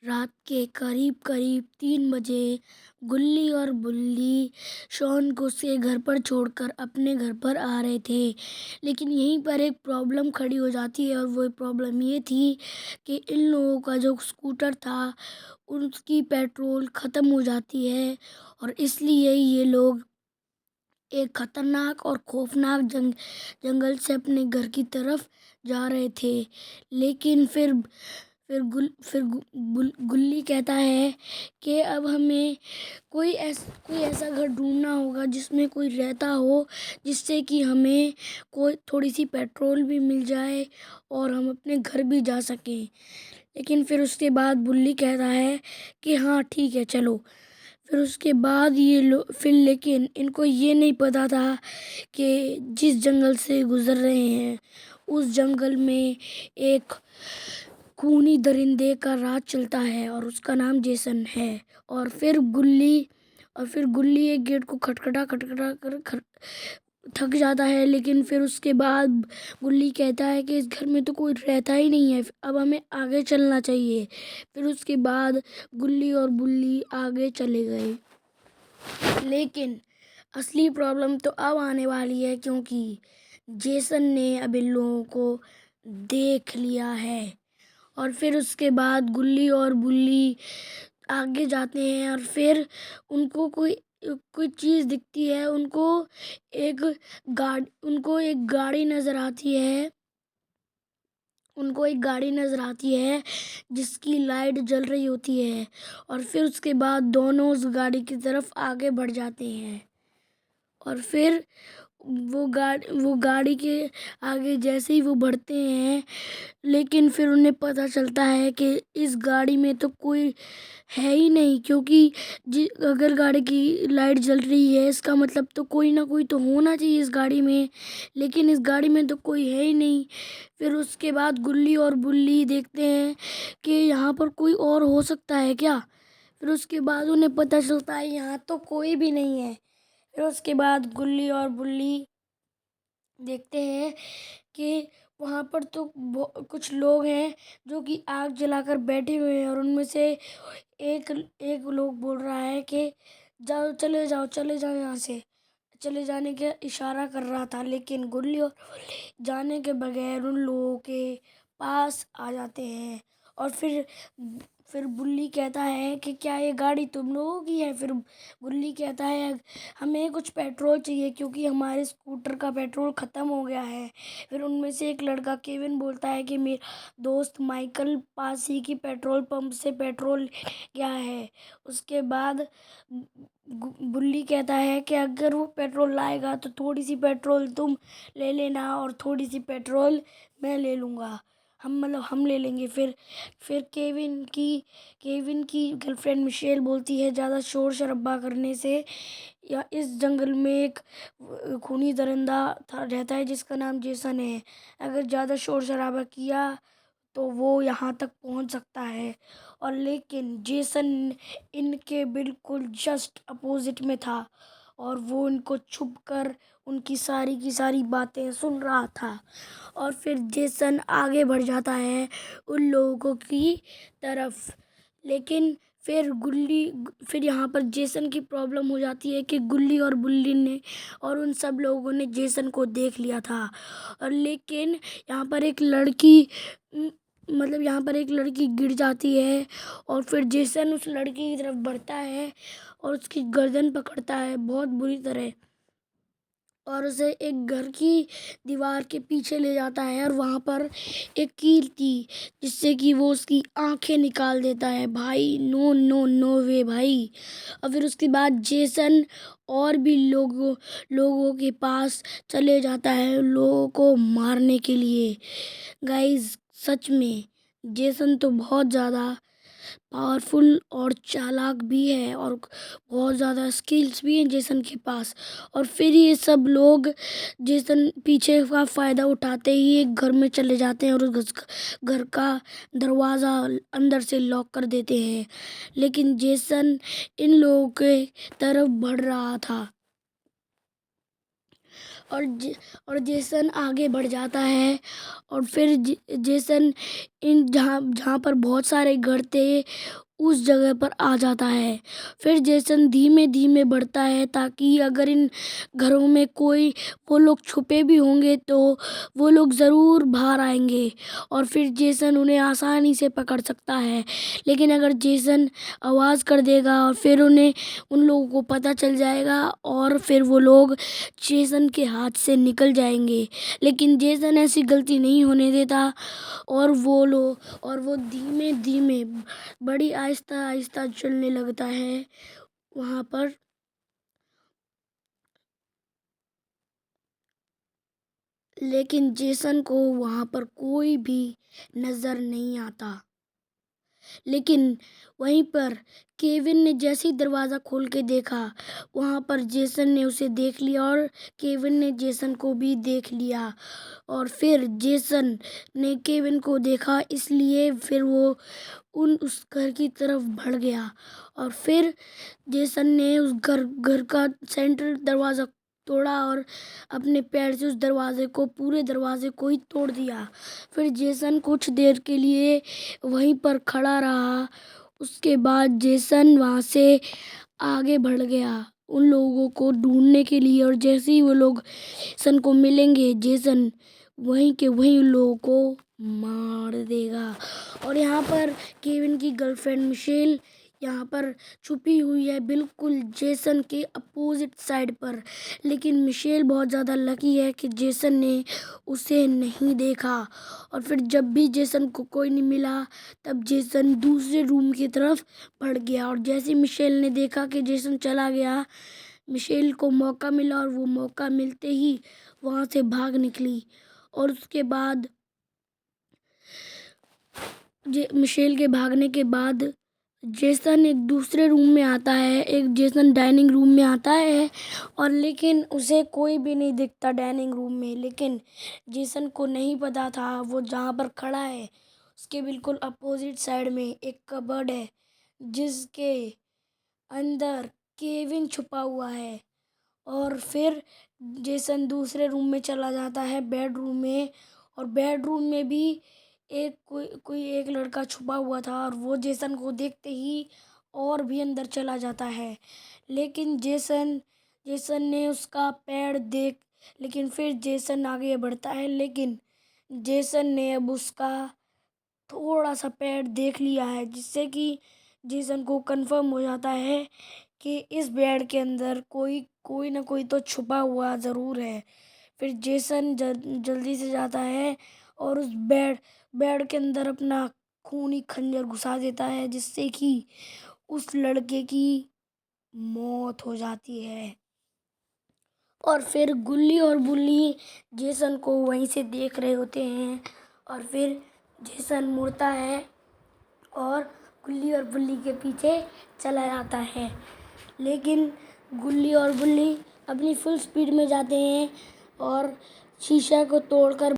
रात के करीब करीब 3 बजे गुल्ली और बुल्ली शॉन को से घर पर छोड़कर अपने घर पर आ रहे थे। लेकिन यहीं पर एक प्रॉब्लम खड़ी हो जाती है और वो प्रॉब्लम ये थी कि इन लोगों का जो स्कूटर था उसकी पेट्रोल ख़त्म हो जाती है और इसलिए ये लोग एक खतरनाक और खौफनाक जंगल से अपने घर की तरफ जा रहे थे। लेकिन फिर गुल्ली कहता है कि अब हमें कोई ऐसा घर ढूंढना होगा जिसमें कोई रहता हो, जिससे कि हमें कोई थोड़ी सी पेट्रोल भी मिल जाए और हम अपने घर भी जा सकें। लेकिन फिर उसके बाद बुल्ली कहता है कि हाँ ठीक है चलो। फिर उसके बाद ये लोग फिर लेकिन इनको ये नहीं पता था कि जिस जंगल से गुजर रहे हैं उस जंगल में एक खूनी दरिंदे का राज चलता है और उसका नाम जेसन है। और फिर गुल्ली एक गेट को खटखटा खटखटा कर थक जाता है। लेकिन फिर उसके बाद गुल्ली कहता है कि इस घर में तो कोई रहता ही नहीं है, अब हमें आगे चलना चाहिए। फिर उसके बाद गुल्ली और बुल्ली आगे चले गए। लेकिन असली प्रॉब्लम तो अब आने वाली है, क्योंकि जेसन ने अब इन लोगों को देख लिया है। और फिर उसके बाद गुल्ली और बुल्ली आगे जाते हैं और फिर उनको कोई कोई चीज़ दिखती है। एक उनको एक गाड़ी नज़र आती है। उनको एक गाड़ी नज़र आती है जिसकी लाइट जल रही होती है। और फिर उसके बाद दोनों उस गाड़ी की तरफ आगे बढ़ जाते हैं। और फिर वो गाड़ी के आगे जैसे ही वो बढ़ते हैं, लेकिन फिर उन्हें पता चलता है कि इस गाड़ी में तो कोई है ही नहीं, क्योंकि अगर गाड़ी की लाइट जल रही है इसका मतलब तो कोई ना कोई तो होना चाहिए इस गाड़ी में। लेकिन इस गाड़ी में तो कोई है ही नहीं। फिर उसके बाद गुल्ली और बुल्ली देखते हैं कि यहाँ पर कोई और हो सकता है क्या। फिर उसके बाद उन्हें पता चलता है यहाँ तो कोई भी नहीं है। फिर उसके बाद गुल्ली और बुल्ली देखते हैं कि वहाँ पर तो कुछ लोग हैं जो कि आग जलाकर बैठे हुए हैं। और उनमें से एक एक लोग बोल रहा है कि जाओ, चले जाओ यहाँ से। चले जाने का इशारा कर रहा था, लेकिन गुल्ली और बुल्ली जाने के बगैर उन लोगों के पास आ जाते हैं। और फिर बुल्ली कहता है कि क्या ये गाड़ी तुम लोगों की है। फिर गुल्ली कहता है हमें कुछ पेट्रोल चाहिए, क्योंकि हमारे स्कूटर का पेट्रोल ख़त्म हो गया है। फिर उनमें से एक लड़का केविन बोलता है कि मेरा दोस्त माइकल पास ही की पेट्रोल पंप से पेट्रोल गया है। उसके बाद बुल्ली कहता है कि अगर वो पेट्रोल लाएगा तो थोड़ी सी पेट्रोल तुम ले लेना और थोड़ी सी पेट्रोल मैं ले लूँगा। हम ले लेंगे। फिर केविन की गर्लफ्रेंड मिशेल बोलती है ज़्यादा शोर शराबा करने से या इस जंगल में एक खूनी दरिंदा रहता है जिसका नाम जेसन है। अगर ज़्यादा शोर शराबा किया तो वो यहाँ तक पहुँच सकता है। और लेकिन जेसन इनके बिल्कुल जस्ट अपोजिट में था और वो इनको छुप कर उनकी सारी की सारी बातें सुन रहा था। और फिर जेसन आगे बढ़ जाता है उन लोगों की तरफ। लेकिन फिर यहाँ पर जेसन की प्रॉब्लम हो जाती है कि गुल्ली और बुल्ली ने और उन सब लोगों ने जेसन को देख लिया था। और लेकिन यहाँ पर एक लड़की म, मतलब यहाँ पर एक लड़की गिर जाती है और फिर जेसन उस लड़की की तरफ बढ़ता है और उसकी गर्दन पकड़ता है बहुत बुरी तरह और उसे एक घर की दीवार के पीछे ले जाता है। और वहाँ पर एक कील थी जिससे कि वो उसकी आंखें निकाल देता है। भाई नो नो नो वे भाई। और फिर उसके बाद जेसन और भी लोगों के पास चले जाता है लोगों को मारने के लिए। गाइस सच में जेसन तो बहुत ज़्यादा पावरफुल और चालाक भी है और बहुत ज़्यादा स्किल्स भी हैं जेसन के पास। और फिर ये सब लोग जेसन पीछे का फ़ायदा उठाते ही एक घर में चले जाते हैं और उस घर का दरवाज़ा अंदर से लॉक कर देते हैं। लेकिन जेसन इन लोगों के तरफ बढ़ रहा था और जेसन आगे बढ़ जाता है और फिर जेसन इन जहाँ जहाँ पर बहुत सारे घर थे उस जगह पर आ जाता है। फिर जेसन धीमे धीमे बढ़ता है ताकि अगर इन घरों में कोई वो लोग छुपे भी होंगे तो वो लोग ज़रूर बाहर आएंगे और फिर जेसन उन्हें आसानी से पकड़ सकता है। लेकिन अगर जेसन आवाज़ कर देगा और फिर उन लोगों को पता चल जाएगा और फिर वो लोग जेसन के हाथ से निकल जाएंगे। लेकिन जेसन ऐसी गलती नहीं होने देता और वो धीमे धीमे बड़ी आहिस्ता आहिस्ता चलने लगता है वहाँ पर। लेकिन जेसन को वहाँ पर कोई भी नज़र नहीं आता। लेकिन वहीं पर केविन ने जैसे ही दरवाज़ा खोल के देखा वहाँ पर जेसन ने उसे देख लिया और केविन ने जेसन को भी देख लिया। और फिर जेसन ने केविन को देखा इसलिए फिर वो उस घर की तरफ बढ़ गया और फिर जेसन ने उस घर का सेंट्रल दरवाज़ा तोड़ा और अपने पैर से उस पूरे दरवाजे को ही तोड़ दिया। फिर जेसन कुछ देर के लिए वहीं पर खड़ा रहा। उसके बाद जेसन वहाँ से आगे बढ़ गया उन लोगों को ढूंढने के लिए और जैसे ही वो लोग जेसन को मिलेंगे जेसन वहीं के वहीं उन लोगों को मार देगा। और यहाँ पर केविन की गर्लफ्रेंड मिशेल यहाँ पर छुपी हुई है बिल्कुल जेसन के अपोजिट साइड पर। लेकिन मिशेल बहुत ज़्यादा लकी है कि जेसन ने उसे नहीं देखा। और फिर जब भी जेसन को कोई नहीं मिला तब जेसन दूसरे रूम की तरफ बढ़ गया और जैसे मिशेल ने देखा कि जेसन चला गया मिशेल को मौका मिला और वो मौका मिलते ही वहाँ से भाग निकली। और उसके बाद मिशेल के भागने के बाद जेसन एक दूसरे रूम में आता है। एक जेसन डाइनिंग रूम में आता है और लेकिन उसे कोई भी नहीं दिखता डाइनिंग रूम में। लेकिन जेसन को नहीं पता था वो जहाँ पर खड़ा है उसके बिल्कुल अपोजिट साइड में एक कबर्ड है जिसके अंदर केविन छुपा हुआ है। और फिर जेसन दूसरे रूम में चला जाता है बेडरूम में और बेडरूम में भी कोई एक लड़का छुपा हुआ था और वो जेसन को देखते ही और भी अंदर चला जाता है। लेकिन जेसन ने उसका पैर लेकिन फिर जेसन आगे बढ़ता है लेकिन जेसन ने अब उसका थोड़ा सा पैर देख लिया है जिससे कि जेसन को कंफर्म हो जाता है कि इस बेड के अंदर कोई ना कोई तो छुपा हुआ ज़रूर है। फिर जेसन जल्दी से जाता है और उस बेड के अंदर अपना खूनी खंजर घुसा देता है जिससे कि उस लड़के की मौत हो जाती है। और फिर गुल्ली और बुल्ली जेसन को वहीं से देख रहे होते हैं और फिर जेसन मुड़ता है और गुल्ली और बुल्ली के पीछे चला जाता है। लेकिन गुल्ली और बुल्ली अपनी फुल स्पीड में जाते हैं और शीशा को तोड़कर